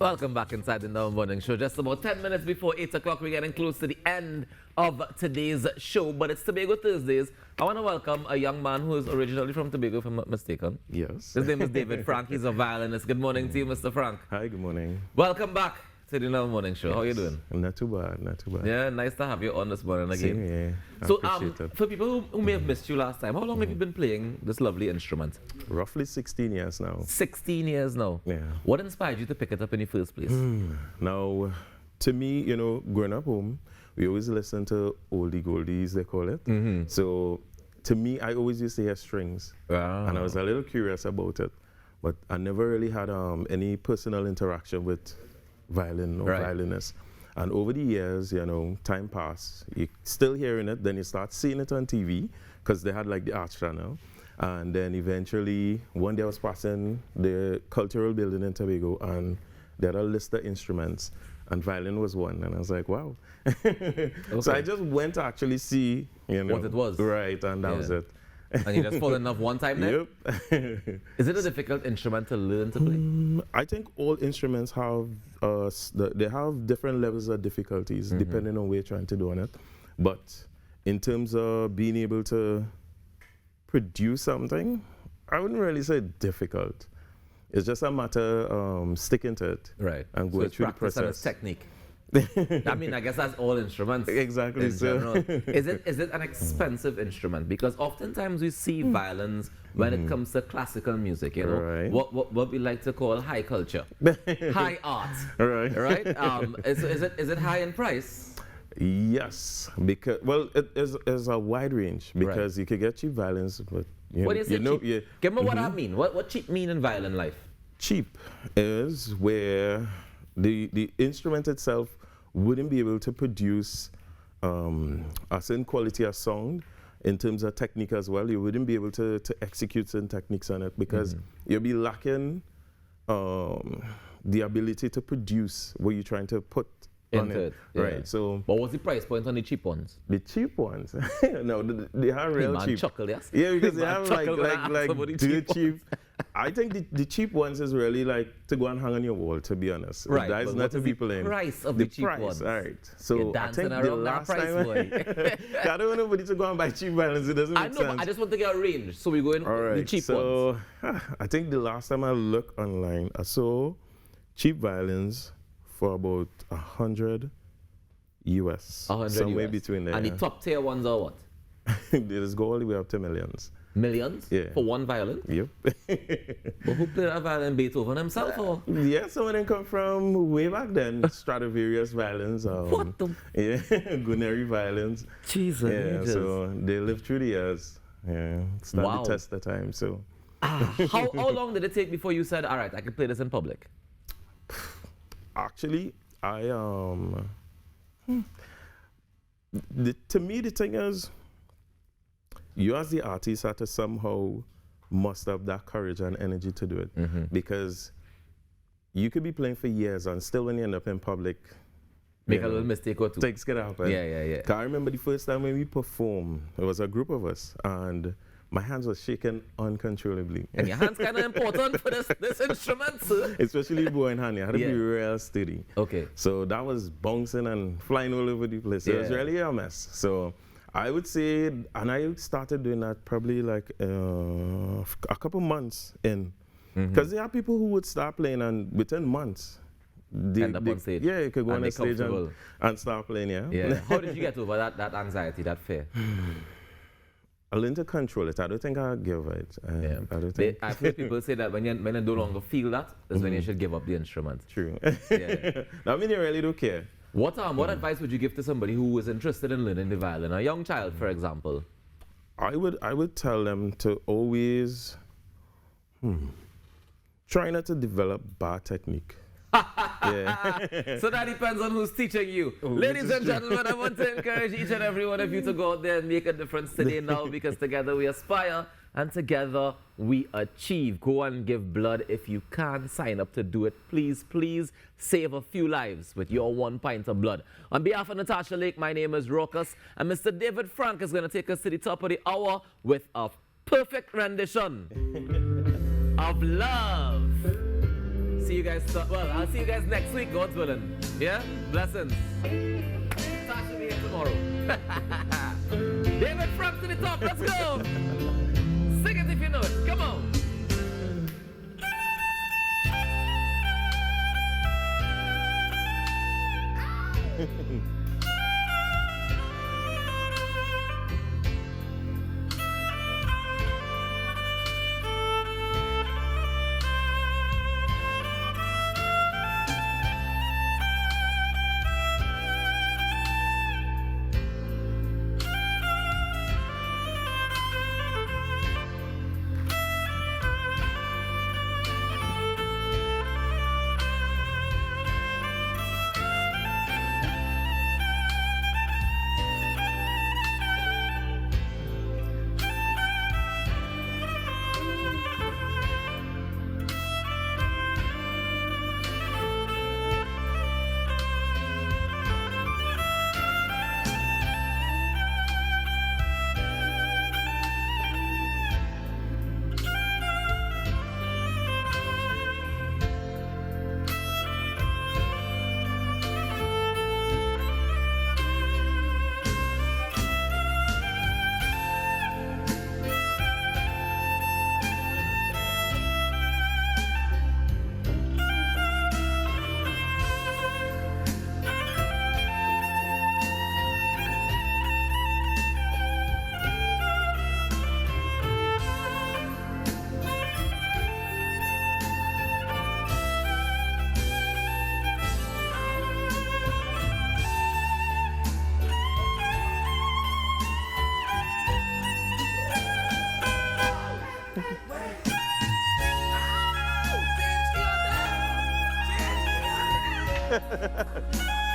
Welcome back inside the Now Morning Show. Just about 10 minutes before 8 o'clock, we're getting close to the end of today's show, but it's Tobago Thursdays. I want to welcome a young man who is originally from Tobago, if I'm not mistaken. Yes. His name is David Frank. He's a violinist. Good morning to you, Mr. Frank. Hi, good morning. Welcome back to the Now Morning Show. How are you doing? Not too bad, not too bad. Yeah, nice to have you on this morning again. Same here. So, Appreciate it. for people who may have missed you last time, how long have you been playing this lovely instrument? Roughly 16 years now. 16 years now. Yeah. What inspired you to pick it up in the first place? Now, to me, you know, growing up home, we always listen to oldie goldies, they call it. So, to me, I always used to hear strings. Wow. And I was a little curious about it. But I never really had any personal interaction with violin or violinist. And over the years, you know, time passed. You're still hearing it, then you start seeing it on TV, because they had like the Arts Channel. And then eventually, one day I was passing the cultural building in Tobago, and they had a list of instruments, and violin was one. And I was like, wow. So I just went to actually see, you know, what it was. Right, and that was it. And you just fall in love one time then? Yep. Is it a difficult instrument to learn to play? I think all instruments have they have different levels of difficulties depending on what you're trying to do on it. But in terms of being able to produce something, I wouldn't really say difficult. It's just a matter sticking to it, Right. and going through the practice and it's process. technique. I mean, I guess that's all instruments. Exactly. In So. general. Is it an expensive instrument? Because oftentimes we see violins when it comes to classical music, you know, Right. what we like to call high culture, high art, Right. right? Is it high in price? Yes, because it is a wide range, because you could get cheap violins, but What do you say cheap? yeah, Give me what I mean. What cheap mean in violin life? cheap is where the instrument itself wouldn't be able to produce a certain quality of sound in terms of technique as well. You wouldn't be able to execute certain techniques on it, because you'll be lacking the ability to produce what you're trying to put on Into it. it, yeah. Right. So But what's the price point on the cheap ones? the cheap ones, no, they are real Man, cheap. chuckle, yes? Yeah, because they Man, have chuckle when I ask like about the dirt cheap cheap. I think the cheap ones is really like to go and hang on your wall, to be honest. Right, That is but not what to is be the playing. price of the the cheap price, ones? all right. So You're I dancing think the around that last price, time boy. I don't want nobody to go and buy cheap violins. It doesn't make I know, sense. but I just want to get a range, so we go in All right, the cheap ones. so I think the last time I looked online, I saw cheap violins for about 100 US. 100 somewhere US. between there. And the top tier ones are what? They just go all the way up to millions. Millions? Yeah. For one violin? Yep. But who played that violin? Beethoven himself, or? Yeah, some of them come from way back then. Stradivarius violins. What the? Yeah, Guneri violins. Jesus. Yeah, so they lived through the years. Yeah, stand Wow. the test of time. So How long did it take before you said, all right, I can play this in public? actually, to me the thing is, you as the artist have to somehow muster up that courage and energy to do it, because you could be playing for years and still when you end up in public, Make you a know, little mistake or two. things can happen. Yeah. 'Cause I remember the first time when we performed, it was a group of us, and my hands were shaking uncontrollably. And your hand's kind of important for this instrument, sir. Especially bow and hand, you had to Yeah. be real steady. Okay. So that was bouncing and flying all over the place. It was Yeah. really a mess. So I would say, and I started doing that probably like a couple months in. Because there are people who would start playing and within months, End up on stage. Yeah, you could go And on they a stage comfortable. and start playing, yeah. Yeah. How did you get over that anxiety, that fear? I learned to control it. I don't think I'll give it. Yeah. I don't think. I've heard people say that when you no longer feel that, is when you should give up the instrument. True. Yeah. I mean, you really don't care. What advice would you give to somebody who is interested in learning the violin? A young child, for example. I would tell them to always try not to develop bad technique. Yeah. So that depends on who's teaching you. Ladies and gentlemen, I want to encourage each and every one of you to go out there and make a difference today now, because together we aspire and together we achieve. Go and give blood if you can. Sign up to do it. Please, please save a few lives with your 1 pint of blood. On behalf of Natasha Lake, my name is Raucus, and Mr. David Frank is going to take us to the top of the hour with a perfect rendition of Love. see you guys. I'll see you guys next week, God's willing. Yeah? Blessings. Tasha will be here tomorrow. David, from to the top. Let's go. Sing it if you know it. Come on. Ha ha ha.